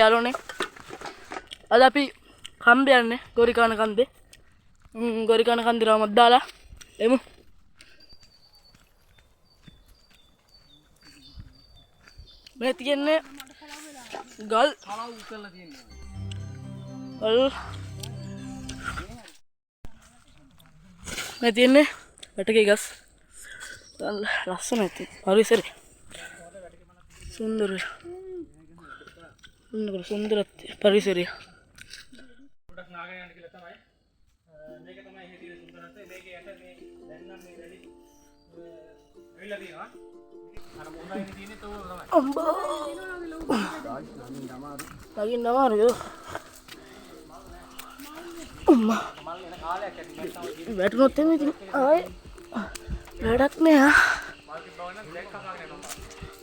යාළුවනේ අද අපි කම්බ යන්නේ ගොරිකාන කන්දේ. ගොරිකාන කන්දේ රවමක් දාලා එමු. මේ තියන්නේ ගල් මේ තියන්නේ වැටකේ ගස් ලස්සන ඇති පරිසරය සුන්දර සුන්දර පරිසරය. පොඩක් නාගෙන යන්න කියලා තමයි මේක තමයි එහෙ තියෙන සුන්දරත්වය. මේකේ යට මේ දැන් නම් මේ වැඩි වෙලා තියෙනවා. අර මොනවායි තියෙන්නේ තෝ තමයි. අම්බෝ දාගින්න අමාරුයි. අම්මා මල් එන කාලයක් ඇති මම තමයි වැටුනොත් එමේ ඉතින් ආයේ වැඩක් නෑ. මල් තිබ්බව නම් බ්ලැක් කපාගෙන යනවා.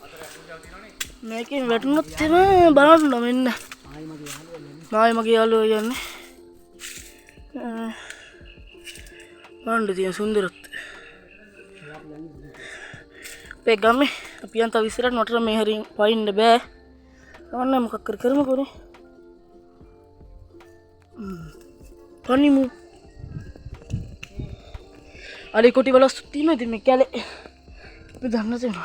අතර පූජාව තියෙනවනේ. මේකෙන් වැටුනොත් එමේ බලන්න මෙන්න. ආයි මගේ යාළුවෝ යන්නේ. බලන්න තියෙන සුන්දරත්වය. අපේ ගමේ අපි යන් තව ඉස්සරහට නතර මේ හරින් වයින්න බෑ. ගමන්න මොකක් කර කරමුකෝනේ. පනිමු. අලි කොටි වල තියෙනවා ඉතින් මේ කැලේ. අපි දන්න තැන.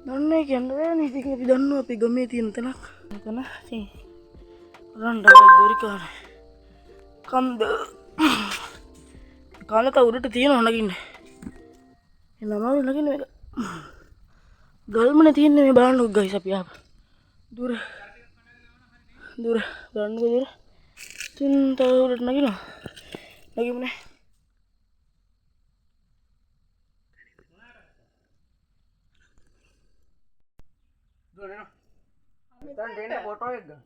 දන්නේ කියන්නේ නෑනේ ඉතින් අපි දන්නවා අපි ගමේ තියෙන තැනක්. මෙතන ඉතින් රණ්ඩා ගොරිකාන කන්ද කාලක උඩට තියෙනවා නගින්න. එනමාරු නගින්න මේක. ගල්මනේ තියෙන්නේ මේ බලන්නකො ගයිස් අපි ආප. දුර බලන්නකො දුර. තින් තව උඩට නගිනවා. නගිමුනේ. දුර එනවා. දැන් දෙන්න ෆොටෝ එක ගන්න.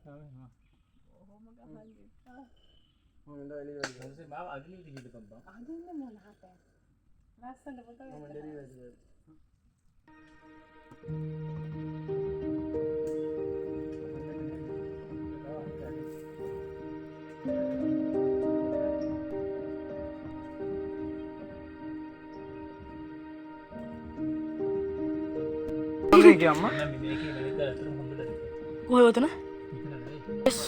ඔහොම ගහන්න. මොනද එළිය වැඩි. හොල්සේ මාව අගිලි දිවිද කම්බා. අදින්න මොන හතේ. ලස්සන ෆොටෝ එක. මම දෙරි වැඩි. මේකේ අම්මා මේකේ වෙලෙද අතර හොඳට කොහෙවද න?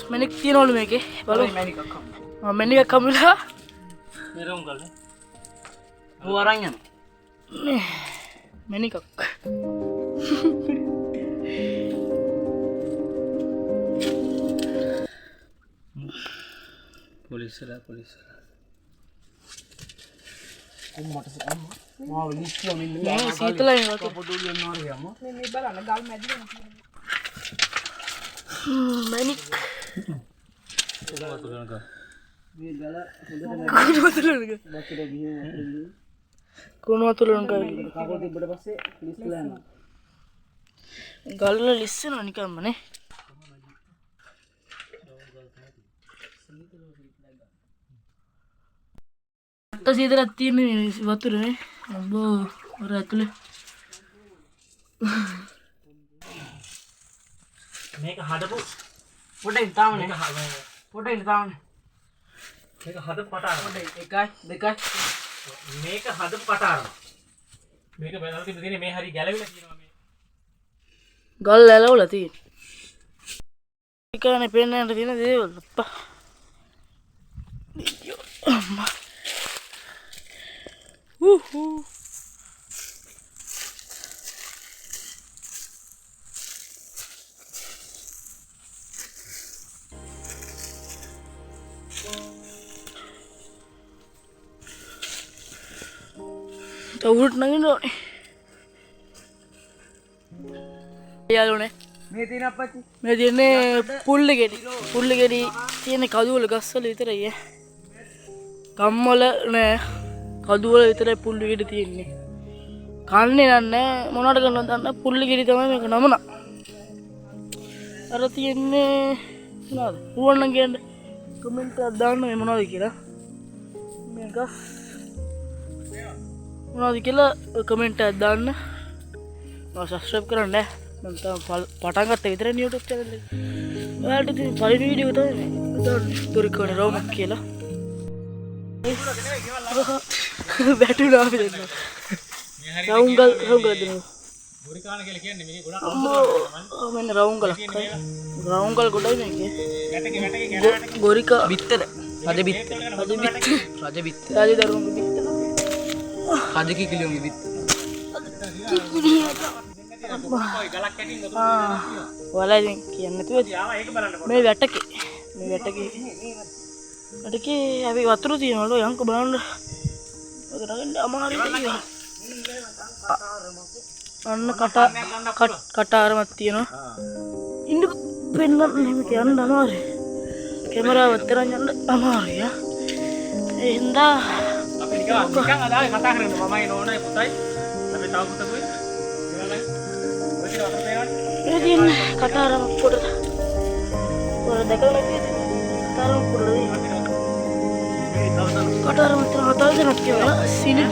මැනික් තියනවලු මේකේ බලමු. මැනිකක් හම්බුනා. මැනිකක් හම්බුලා මෙරම් ගල්නේ. ඔය අරන් යන්න. මැනිකක්. පොලිසලා අම්මට අම්මා මාව ලිස්සිය මෙන්න මේ සීතලයි නේද පොඩුලිය යනවා रे අම්මා මේ බලන්න ගල් මැදින් මැනික් කොහොමද මේ ගල හොඳට කොහොමද කකුල් තිබ්බට පස්සේ ලිස්සලා යනවා ගල් වල ලිස්සනවා නිකම්ම නේ. සීතලක් තියෙන වතුරනේ අම්බෝ අර ඇතුලේ මේක හදපු පොඩ්ඩක් තාමනේ මේක හදපු පටාර පොඩ්ඩක් 1 2 මේක හදපු පටාර මේක බලලා තියෙන්නේ මේ හරි ගැලවිලා තියෙනවා මේ ගල් ඇලවලා තියෙන ඒකනේ පෙන්නන්න තියෙන දේවල් අප්පා අම්මා උඩට නගින්න ඕනේ. යාළුවනේ මේ තියෙන අප්පච්චි මේ තියෙන්නේ පුල්ලි ගෙඩි තියෙන්නේ කදුවල ගස්වල විතරයි ඈ. ගම්වල නෑ කදුවල විතරයි පුල්ලි ගෙඩි තියෙන්නේ. කන්නේ නැහැ මොනවට කරනවද දන්න පුල්ලි ගෙඩි තමයි මේක නම නා. අර තියෙන්නේ මොනවද? පුවන් නම් කියන්න කමෙන්ට් එකක් දාන්න මේ මොනවද කියලා. මේ ගස් මොනවද කියලා කමෙන්ට් එකක් දාන්න. මම සබ්ස්ක්‍රයිබ් කරන්න මම තාම පටන් ගත්ත විතරනේ YouTube channel එක. ඔයාලට ඉතින් පළවෙනි වීඩියෝ එක තමයි මේ දාන්නේ ගොරිකාන රවුමක් කියලා. වැටුණා අපි දෙන්න. රවුම් ගල් දෙනවා. ගොරිකාන කියලා කියන්නේ මේ ගොඩක් මෙන්න රවුම්ගලක් රවුම්ගල් ගොඩයි මේකේ වැටේ ගොරිකා බිත්තර රජ බිත්තර රජ බිත්තර රජදරුවන්ගේ බිත්තර රජ කිකිලියෝගේ බිත්තර ඔය ගලක් කැටින් ඔතන ඔයාලා ඉතින් කියන්නේ නැතුව ඒක බලන්න මේ වැටකේ අපි වතුර තියනවලු යන්ක බලන්න ඔක නගන්න අමාරුයි කියලා අන්න කටාරමක් තියෙනවා ඉන්න පෙන්නන්න එහෙම කියන්න අමාරුයි කැමරාවත් තරම් යන්න අමාරුයි ඒ හින්දා අපි නිකන් අදාලේ කතා කරන්නේ මමයි නෝනයි පුතයි අපි තව පුතකුයි ඒ තියෙන්නේ කටාරමක් පොඩ ඔය දැකලා නැතිද කටාරමක් පොඩ කටාරමක් තව දෙනක් කියනවා සීනි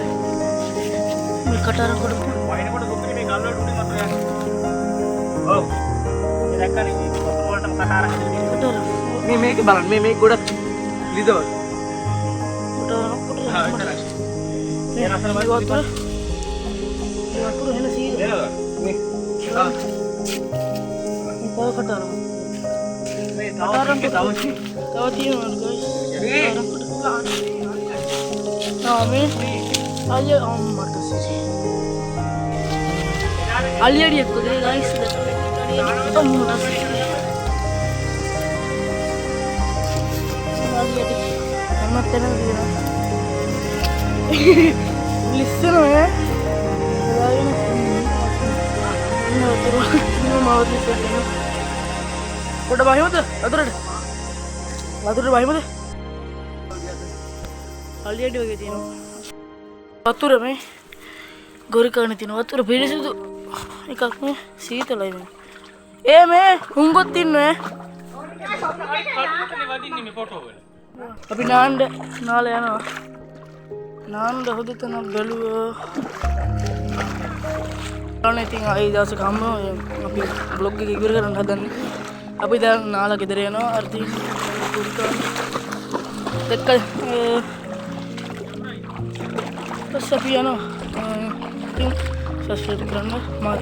මේ කටාරම කොට වයින්කොට දුක්නේ මේ ගල් වලට උඩින් වතුර යන්නේ ඔව් මේ දැක්කනේ මේ වතුර වලටම කටාරම් කටාරම මේ මේක බලන්න මේ ගොඩක් ලිදවල කටාරම කොට හා විතරයි මේ රසන වතුර එන සීනි නේද මේ තව කටාරම මේ කටාරම් තව තියෙනවා guys මේ අයිය අම්මට සිසි අලියඩියක් කොහේ guys අම්මට සිසි අලියඩි අම්මත් තන දිනවා ලිස්සන ඈ එලාගෙන නෝතර මවද ඉස්සෙන්න පොඩ බහිමද වතුරට බහිමද අලියඩි වගේ තියෙනවා වතුර මේ ගොරිකානේ තියෙන වතුර පිරිසිදු එකක් මේ සීතලයි මේ මේ හුඟොත් ඉන්නේ වදින්නේ මේ ෆොටෝ වල අපි නාන්න යනවා නාන්න හොදතන බැලුවා අනේ ඉතින් ආයි දවසක හම්බ අපි බ්ලොග් එක ඉවර කරන්න හදන්නේ අපි දැන් නාලා ගෙදර යනවා අර්ථි දැක්ක අපි යනවා ඉතින් සබ්ස්ක්‍රයිබ් කරන්න මාත්